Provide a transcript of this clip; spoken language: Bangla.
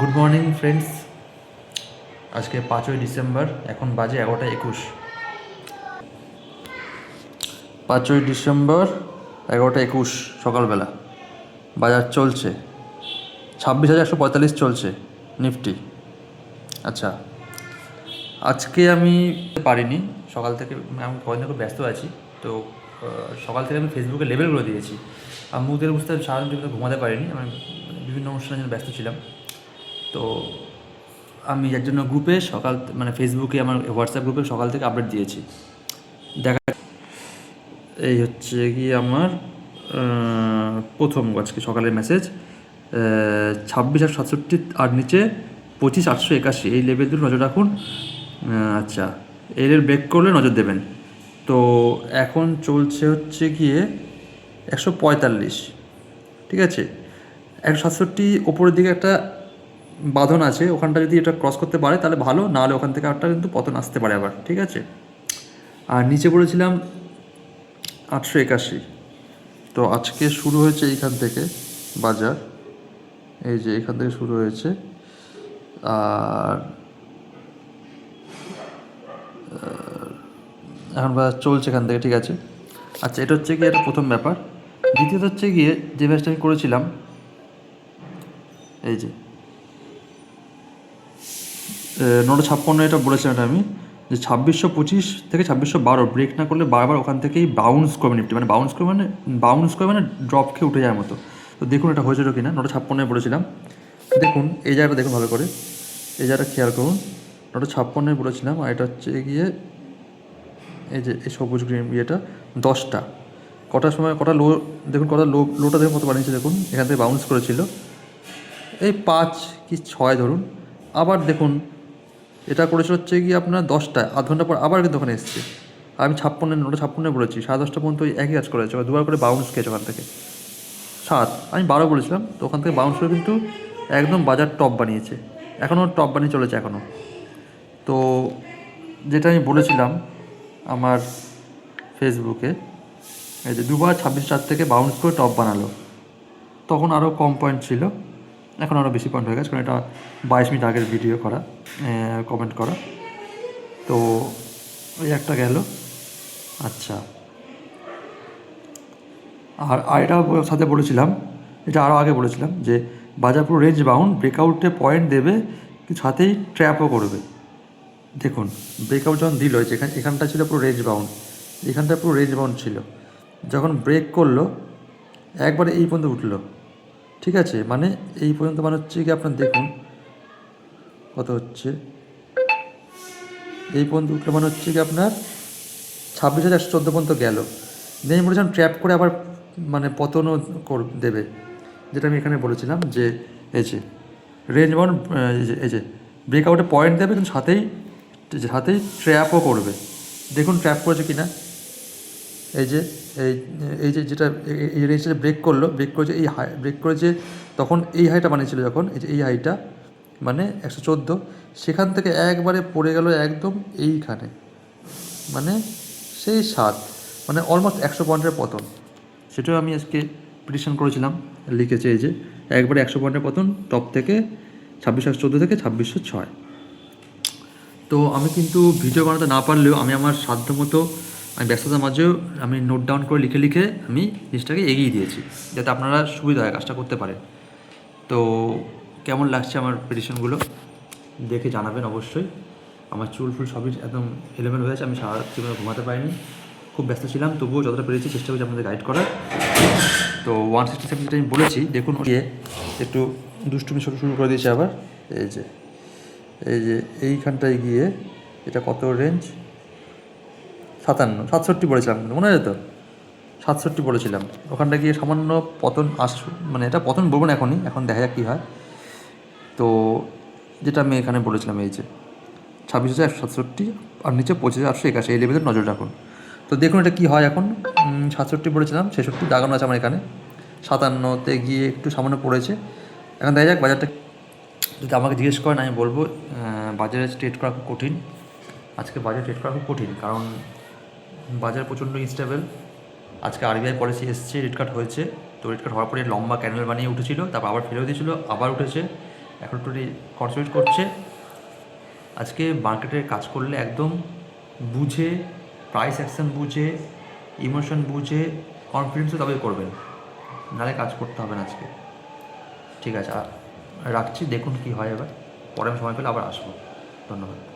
Good morning friends. আজকে 5ই ডিসেম্বর, এখন বাজে 11টা 21। 5ই ডিসেম্বর 11টা 21 সকালবেলা। বাজার চলছে 26,145 চলছে নিফটি। আচ্ছা, আজকে আমি পারিনি, সকাল থেকে আমি কদিন খুব ব্যস্ত আছি। তো সকাল থেকে আমি ফেসবুকে লেবেল করে দিয়েছি। আর মুখদের বুঝতে সারাদিন জন্য ঘুমাতে পারিনি, আমি বিভিন্ন অনুষ্ঠানের জন্য ব্যস্ত ছিলাম। তো আমি যার জন্য গ্রুপে সকাল ফেসবুকে আমার হোয়াটসঅ্যাপ গ্রুপে সকাল থেকে আপডেট দিয়েছি। দেখা এই হচ্ছে কি আমার প্রথম আজকে সকালের মেসেজ, 26,867 আর নিচে 25,881 এই লেভেল দুটো নজর রাখুন। আচ্ছা, এর ব্রেক করলে নজর দেবেন। তো এখন চলছে হচ্ছে গিয়ে 145, ঠিক আছে। 167 ওপরের দিকে একটা বাঁধন আছে, ওখানটা যদি এটা ক্রস করতে পারে তাহলে ভালো, নাহলে ওখান থেকে একটা কিন্তু পতন আসতে পারে আবার, ঠিক আছে। আর নিচে বলেছিলাম 881। তো আজকে শুরু হয়েছে এইখান থেকে বাজার, এই যে এখান থেকে শুরু হয়েছে। আর এখন বাজার চলছে এখান থেকে, ঠিক আছে। আচ্ছা, এটা হচ্ছে গিয়ে এটা প্রথম ব্যাপার। দ্বিতীয়ত হচ্ছে গিয়ে যে ব্যাচটা আমি করেছিলাম, এই যে 956, এটা বলেছিলাম এটা আমি, যে 2625 থেকে 2612 ব্রেক না করলে বারবার ওখান থেকেই বাউন্স করবে নিফটি। বাউন্স করে মানে ড্রপ খেয়ে উঠে যাওয়ার মতো। তো দেখুন এটা হয়েছিল কি না। 956 বলেছিলাম, দেখুন এই জায়গাটা দেখুন ভালো করে, এই জায়গাটা খেয়াল করুন। 956 বলেছিলাম, আর এটা হচ্ছে গিয়ে এই যে এই সবুজ গ্রিন ইয়েটা 10টা কটার সময় কটা লো, দেখুন কটা লোটা দেখুন কত বানিয়েছে, দেখুন এখান থেকে বাউন্স করেছিল এই 5 কি 6 ধরুন। আবার দেখুন এটা করেছে হচ্ছে গিয়ে আপনার 10টায়, আধ ঘন্টা পর আবার কিন্তু ওখানে এসছে। আমি 956 বলেছি, 10:30 পর্যন্ত ওই একই কাজ করেছে, দুবার করে বাউন্স খেয়েছে ওখান থেকে। 7, আমি 12 বলেছিলাম, তো ওখান থেকে বাউন্স করে কিন্তু একদম বাজার টপ বানিয়েছে, এখনও টপ বানিয়ে চলেছে এখনও। তো যেটা আমি বলেছিলাম আমার ফেসবুকে, এই যে দুবার 26/4 থেকে বাউন্স করে টপ বানালো, তখন আরও কম পয়েন্ট ছিল, এখন আরও বেশি পয়েন্ট হয়ে গেছে, কারণ এটা 22 মিনিট আগের ভিডিও করা, কমেন্ট করা। তো ওই একটা গেল। আচ্ছা, আর আরেকটা সাথে বলেছিলাম, এটা আরও আগে বলেছিলাম, যে বাজার পুরো রেঞ্জ বাউন্ড, ব্রেকআউটে পয়েন্ট দেবে কিন্তু সাথেই ট্র্যাপও করবে। দেখুন ব্রেকআউট যখন দিল, এখানটা ছিল পুরো রেঞ্জ বাউন্ড, এখানটা পুরো রেঞ্জ বাউন্ড ছিল, যখন ব্রেক করলো একবারে এই পর্যন্ত উঠলো, ঠিক আছে। মানে এই পর্যন্ত মানে হচ্ছে কি আপনার দেখুন কত হচ্ছে, এই পর্যন্ত উঠলো মানে হচ্ছে কি আপনার 26,114 পর্যন্ত গেল। দেন বলেছিলাম ট্র্যাপ করে আবার পতনও দেবে, যেটা আমি এখানে বলেছিলাম যে এই যে রেঞ্জ বাউন্ড, এই যে ব্রেকআউটে পয়েন্ট দেবে কিন্তু সাথেই ট্র্যাপও করবে। দেখুন ট্র্যাপ করেছে কি না, এই যে এই যে যেটা এই রেঞ্জটা ব্রেক করলো, ব্রেক করেছে এই হাই, ব্রেক করেছে তখন এই হাইটা বানিয়েছিল যখন, এই যে এই হাইটা 114, সেখান থেকে একবারে পড়ে গেল একদম এইখানে, সেই 7, অলমোস্ট 100 পয়েন্টের পতন। সেটাও আমি আজকে প্রেডিকশন করেছিলাম, লিখেছে এই যে একবারে 100 পয়েন্টের পতন, টপ থেকে 2614 থেকে 2606। তো আমি কিন্তু ভিডিও বানাতে না পারলেও আমি আমার সাধ্যমতো, আমি ব্যস্ততার মাঝেও আমি নোট ডাউন করে লিখে লিখে আমি জিনিসটাকে এগিয়ে দিয়েছি, যাতে আপনারা সুবিধা হয় কাজটা করতে পারেন। তো কেমন লাগছে আমার প্রেডিকশনগুলো দেখে জানাবেন অবশ্যই। আমার চুল ফুল সবই একদম এলোমেলো হয়েছে, আমি সারা রাত্রি ঘুমাতে পারিনি, খুব ব্যস্ত ছিলাম, তবুও যতটা পেরেছি চেষ্টা করছি আপনাদের গাইড করার। তো 167 যেটা আমি বলেছি, দেখুন গিয়ে একটু দুষ্টুমি শুরু করে দিয়েছে আবার, এই যে এইখানটায় গিয়ে এটা কত রেঞ্জ, 67 বলেছিলাম, মনে হয় তো 67 বলেছিলাম, ওখানটা গিয়ে সামান্য পতন এটা পতন বলবো না এখনই, এখন দেখা যাক কী হয়। তো যেটা আমি এখানে বলেছিলাম এই যে 26,167 আর নিচে 25,881 এই লেভেলের নজর রাখুন। তো দেখুন এটা কী হয় এখন। 67 বলেছিলাম, 66 দাগানো আছে আমার এখানে, 57তে গিয়ে একটু সামান্য পড়েছে। এখন দেখা যাক বাজারটা, যদি আমাকে জিজ্ঞেস করেন আমি বলবো বাজারে ট্রেড করা খুব কঠিন, আজকে বাজারে ট্রেড করা খুব কঠিন, কারণ বাজার প্রচণ্ড ইনস্টেবল। আজকে আরবিআই পলিসি এসছে, রেড কাট হয়েছে, তো রেড কাট হওয়ার পরে লম্বা ক্যান্ডেল বানিয়ে উঠেছিল, তারপর আবার ফেলেও দিয়েছিল, আবার উঠেছে, এখন একটু কনসেন্ট্রেট করছে। আজকে মার্কেটে কাজ করলে একদম বুঝে, প্রাইস অ্যাকশন বুঝে, ইমোশন বুঝে, কনফিডেন্সে তবেই করবেন, নাহলে কাজ করতে হবে না আজকে। ঠিক আছে, রাখছি, দেখুন কী হয়। এবার পরে সময় পেলে আবার আসবো। ধন্যবাদ।